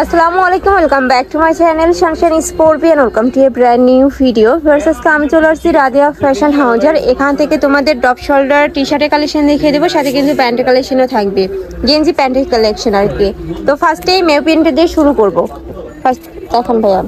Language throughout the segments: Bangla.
আসসালামু আলাইকুম, welcome back to my channel Sunshine scorpion. Welcome to A brand new video. আজকে আমি চলে আসছি রাদিয়া ফ্যাশন হাউজার। এখান থেকে তোমাদের ডপ শোল্ডার টি শার্টের কালেকশন দেখিয়ে দেবো, সাথে কিন্তু প্যান্টের কালেকশনও থাকবে, গেঞ্জি প্যান্টের কালেকশন আর কি। তো ফার্স্টেই মেও প্রিন্ট দিয়ে শুরু করবো। ফার্স্ট এখন ভাইয়া,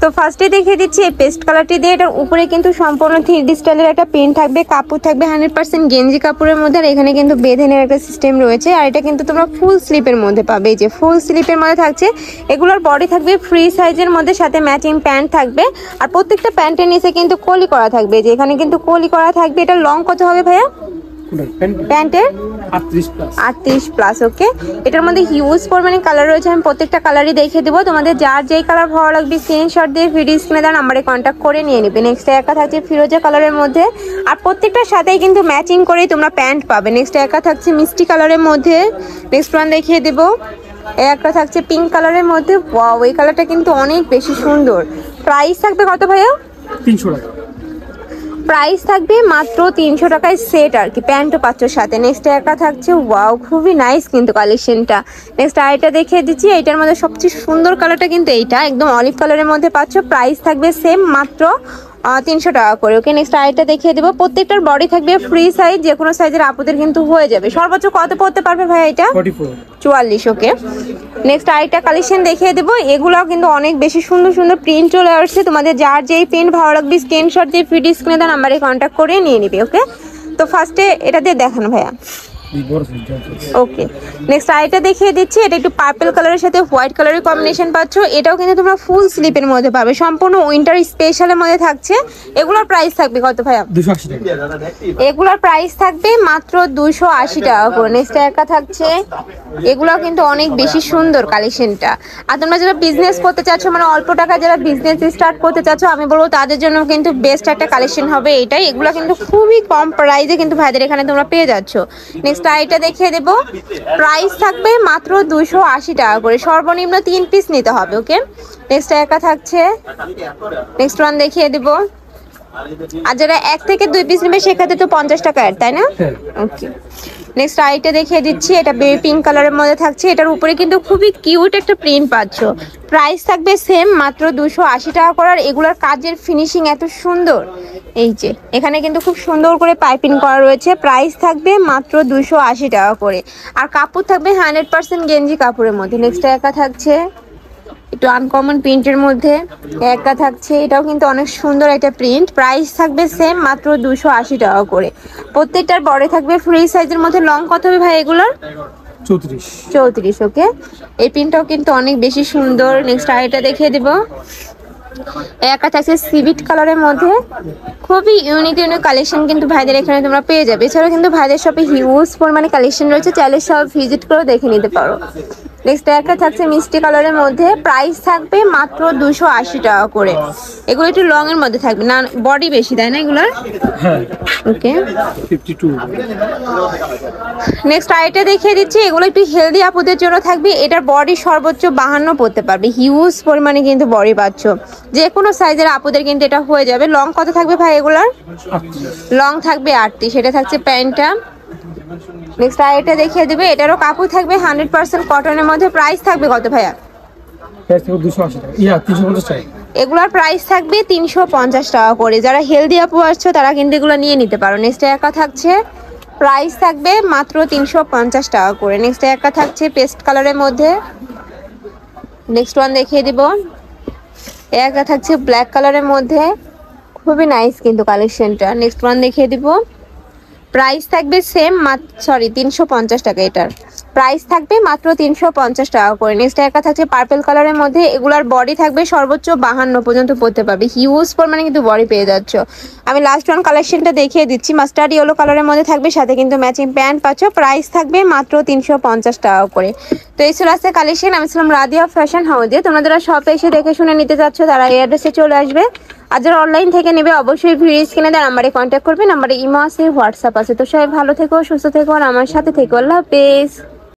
তো ফার্স্টে দেখিয়ে দিচ্ছি এই পেস্ট কালারটি দিয়ে। এটার উপরে কিন্তু সম্পূর্ণ 3D স্টাইলের একটা প্রিন্ট থাকবে, কাপড় থাকবে 100% গেঞ্জি কাপড়ের মধ্যে। আর এখানে কিন্তু বেঁধে নেওয়ার একটা সিস্টেম রয়েছে। আর এটা কিন্তু তোমরা ফুল স্লিপের মধ্যে পাবে, এই যে ফুল স্লিপের মধ্যে থাকছে। এগুলোর বডি থাকবে ফ্রি সাইজের মধ্যে, সাথে ম্যাচিং প্যান্ট থাকবে। আর প্রত্যেকটা প্যান্টের নিচে কিন্তু কলি করা থাকবে, যে এখানে কিন্তু কলি করা থাকবে। এটা লং কত হবে ভাইয়া প্যান্টের? 38+। ওকে, এটার মধ্যে হিউজ পরিমাণে কালার রয়েছে। আমি প্রত্যেকটা কালারই দেখে দেবো তোমাদের। যার যেই কালার ভালো লাগবে স্ক্রিনশট দিয়ে ভিডিও স্ক্রিনে দেওয়ার নাম্বারে কন্ট্যাক্ট করে নিয়ে নেবে। নেক্সট একা থাকছে ফিরোজা কালারের মধ্যে, আর প্রত্যেকটার সাথেই কিন্তু ম্যাচিং করেই তোমরা প্যান্ট পাবে। নেক্সট একা থাকছে মিষ্টি কালারের মধ্যে। নেক্সট ওয়ান দেখিয়ে দেবো, একটা থাকছে পিঙ্ক কালারের মধ্যে। ওয়াও, এই কালারটা কিন্তু অনেক বেশি সুন্দর। প্রাইস থাকবে কত ভাইয়া? 300 টাকা। প্রাইস থাকবে মাত্র 300 টাকায় সেট আর কি, প্যান্টও পাচ্ছ সাথে। নেক্সট একা থাকছে, ওয়াও খুবই নাইস কিন্তু কালেকশনটা। নেক্সট আরেকটা দেখিয়ে দিচ্ছি, এইটার মধ্যে সবচেয়ে সুন্দর কালারটা কিন্তু এইটা, একদম অলিভ কালারের মধ্যে পাচ্ছ। প্রাইস থাকবে সেম, মাত্র 300 টাকা করে। ওকে, নেক্সট আরেকটা দেখিয়ে দেবো। প্রত্যেকটার বডি থাকবে ফ্রি সাইজ, যে কোনো সাইজের আপুদের কিন্তু হয়ে যাবে। সর্বোচ্চ কত পড়তে পারবে ভাই এটা? 44। ওকে, নেক্সট আরেকটা কালেকশন দেখিয়ে দেবো। এগুলোও কিন্তু অনেক বেশি সুন্দর সুন্দর প্রিন্ট চলে আসছে। তোমাদের যার যেই প্রিন্ট ভালো লাগবে স্ক্রিনশট দিয়ে ভিডিও স্ক্রিনে দেওয়া নাম্বারে কন্ট্যাক্ট করে নিয়ে নিবে। ওকে, তো ফার্স্টে এটা দিয়ে দেখানো ভাইয়া। ওকে, নেক্সট আইটা দেখিয়ে দিচ্ছি। এটা একটু পার্পল কালারের সাথে হোয়াইট কালারের কম্বিনেশন পাচ্ছ। এটাও কিন্তু তোমরা ফুল স্লিপের মধ্যে পাবে, সম্পূর্ণ উইন্টার স্পেশালের মধ্যে থাকছে। এগুলোর প্রাইস থাকবে কত ভাইয়া? 280 টাকা। এগুলোর প্রাইস থাকবে মাত্র 280 টাকা করে। নেক্সট একা থাকছে, এগুলোও কিন্তু অনেক বেশি সুন্দর কালেকশনটা। আর তোমরা যারা বিজনেস করতে চাচ্ছ, মানে অল্প টাকা যারা বিজনেস স্টার্ট করতে চাচ্ছ, আমি বলবো তাদের জন্য কিন্তু বেস্ট একটা কালেকশন হবে এটাই। এগুলো কিন্তু খুবই কম প্রাইসে কিন্তু ভাইদের এখানে তোমরা পেয়ে যাচ্ছ। নেক্সট আইটা দেখিয়ে দেবো, প্রাইস থাকবে মাত্র 280 টাকা করে, সর্বনিম্ন 3 পিস নিতে হবে। ওকে, নেক্সট একা থাকছে, নেক্সট ওয়ান দেখিয়ে দেবো। আর যারা 1 থেকে 2 পিস নেবে সেক্ষেত্রে তো 50 টাকা অ্যাড, তাই না? ওকে, নেক্সট আইটা দেখিয়ে দিচ্ছি। এটা বেবি পিঙ্ক কালারের মধ্যে থাকছে। এটার উপরে কিন্তু খুবই কিউট একটা প্রিন্ট পাচ্ছ। প্রাইস থাকবে সেম, মাত্র 280 টাকা করার। এগুলোর কাজের ফিনিশিং এত সুন্দর, এই যে এখানে কিন্তু খুব সুন্দর করে পাইপিং করা রয়েছে। প্রাইস থাকবে মাত্র 280 টাকা করে। আর কাপড় থাকবে 100% গেঞ্জি কাপড়ের মধ্যে। নেক্সট একা থাকছে একটু আনকমন প্রিন্টের মধ্যে, একা থাকছে। এটাও কিন্তু অনেক সুন্দর একটা প্রিন্ট। প্রাইস থাকবে সেম, মাত্র 280 টাকা করে। প্রত্যেকটার বডি থাকবে ফ্রি সাইজের মধ্যে। লং কত হবে ভাই এগুলোর? 34। ওকে, এই প্রিন্টটাও কিন্তু অনেক বেশি সুন্দর। নেক্সট আইটা দেখিয়ে দেবো। একা থাকছে সিভিট কালারের মধ্যে, খুবই ইউনিক ইউনিক কালেকশন কিন্তু ভাইদের এখানে তোমরা পেয়ে যাবে। এছাড়াও কিন্তু ভাইদের শপে হিউজ পরিমাণে কালেকশন রয়েছে, চাইলে সব ভিজিট করে দেখে নিতে পারো। নেক্সট একটা থাকছে মিষ্টি কালারের মধ্যে। প্রাইস থাকবে মাত্র 280 টাকা করে। এগুলো একটু লং এর মধ্যে থাকবে না, বডি বেশি তাই না এগুলোর? ওকে, 52। নেক্সট আইটা দেখিয়ে দিচ্ছি। এগুলো একটু হেলদি আপুদের জন্য থাকবে। এটার বডি সর্বোচ্চ 52 পড়তে পারবে, হিউজ পরিমাণে কিন্তু বডি পাচ্ছ। যে কোনো সাইজের আপুদের কিন্তু এটা হয়ে যাবে। লং কত থাকবে ভাই এগুলোর? লং থাকবে 38। সেটা থাকছে প্যান্টটা। নেক্সট আইটা দেখিয়ে দেবে। এটারও কাপড় থাকবে 100% কটনের মধ্যে। প্রাইস থাকবে কত ভাইয়া? 280 টাকা। 350 টাকা। এগুলোর প্রাইস থাকবে 350 টাকা করে। যারা হেলদি আপু আসছো তারা কিন্তু এগুলো নিয়ে নিতে পারো। নেক্সট একা থাকছে, প্রাইস থাকবে মাত্র 350 টাকা করে। নেক্সট একা থাকছে পেস্ট কালারের মধ্যে। নেক্সট ওয়ান দেখিয়ে দিব, একা থাকছে ব্ল্যাক কালারের মধ্যে, খুবই নাইস কিন্তু কালেকশনটা। নেক্সট ওয়ান দেখিয়ে দিব। প্রাইস থাকবে সেম, 350 টাকা। এটার প্রাইস থাকবে মাত্র 350 টাকা করে। নেক্সট একা থাকছে পার্পল কালারের মধ্যে। এগুলার বডি থাকবে সর্বোচ্চ 52 পর্যন্ত পড়তে পারবে, হিউজ পরিমাণে কিন্তু বডি পেয়ে যাচ্ছ। আমি লাস্ট ওয়ান কালেকশনটা দেখিয়ে দিচ্ছি। মাস্টার্ড ইয়েলো কালারের মধ্যে থাকবে, সাথে কিন্তু ম্যাচিং প্যান্ট পাচ্ছ। প্রাইস থাকবে মাত্র 350 টাকা করে। তো এই ছিল আজকে কালেকশন। আমি ছিলাম রাদিয়া ফ্যাশন হাউজে। তোমরা যারা শপে এসে দেখে শুনে নিতে চাচ্ছ তারা এই অ্যাড্রেসে চলে আসবে। আর যারা অনলাইন থেকে নেবে অবশ্যই ভিডিও স্ক্রিনে দেওয়া নাম্বারে কন্ট্যাক্ট করবে। নাম্বারে ইমো আছে, হোয়াটসঅ্যাপ আছে। তো সবাই ভালো থেকো, সুস্থ থেকো, আর আমার সাথে থেকো। আল্লাহ হাফেজ।